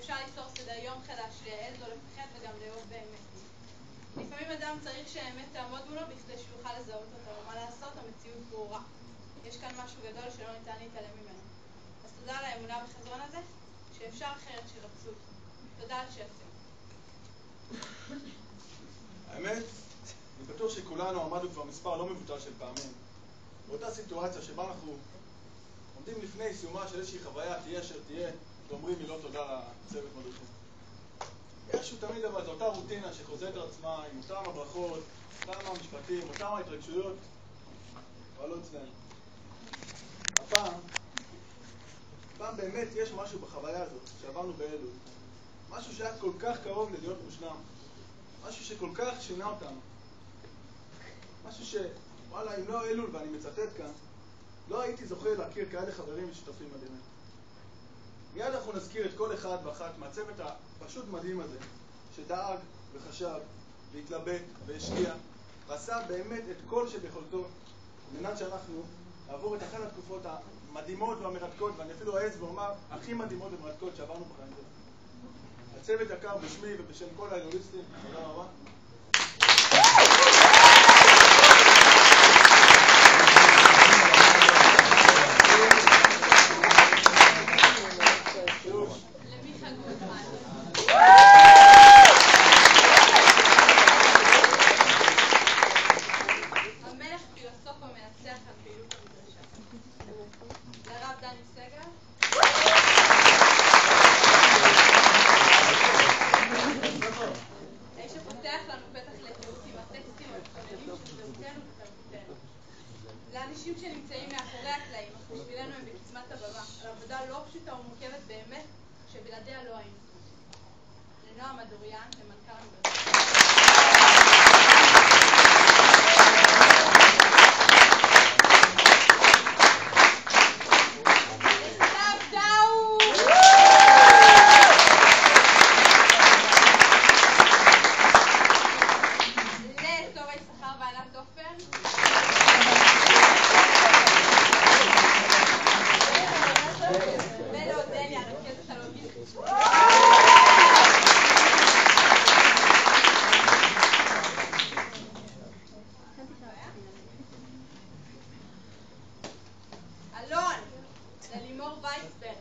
שאפשר ליצור סדר יום חדש, לייעל או לפחד וגם לאהוב באמת. לפעמים אדם צריך שהאמת תעמוד מולו בכדי שיוכל לזהות אותה, ומה לעשות, המציאות ברורה. יש כאן משהו גדול שלא ניתן להתעלם ממנו. אז תודה על האמונה בחזון הזה, שאפשר אחרת שרצוי. תודה על שעשינו. האמת, אני בטוח שכולנו עמדנו כבר מספר לא מבוטל של פעמים באותה סיטואציה שבה אנחנו עומדים לפני סיומה של איזושהי חוויה, תהיה אשר תהיה, ואומרים מילות תודה לצוות מדריכים. איכשהו תמיד אבל זו אותה רוטינה שחוזרת על עצמה עם אותם הברכות, אותם המשפטים, אותם ההתרגשויות, אבל לא אצלנו. הפעם באמת יש משהו בחוויה הזאת שעברנו באלול, משהו שהיה כל כך קרוב ללהיות מושלם, משהו שכל כך שינה אותנו, משהו שוואלה, אם לא אלול, ואני מצטט כאן, לא הייתי זוכה להכיר כאלה חברים ושותפים מדהימים. מיד אנחנו נזכיר את כל אחד ואחת מהצוות הפשוט מדהים הזה, שדאג וחשב והתלבט והשקיע ועשה באמת את כל שביכולתו על מנת שאנחנו נעבור את אחת התקופות המדהימות והמרתקות, ואני אפילו אעז ואומר הכי מדהימות ומרתקות שעברנו בחיים שלנו. הצוות יקר בשמי ובשם כל האלוליסטים, תודה רבה. לאנשים שנמצאים מאחורי הקלעים, אך בשבילנו הם בקצמת הבמה, על עבודה לא פשוטה ומורכבת באמת, שבלעדיה לא היינו. לנועם אדוריאן, למנכ"ל האוניברסיטה. אלון, ללימור וייסברג.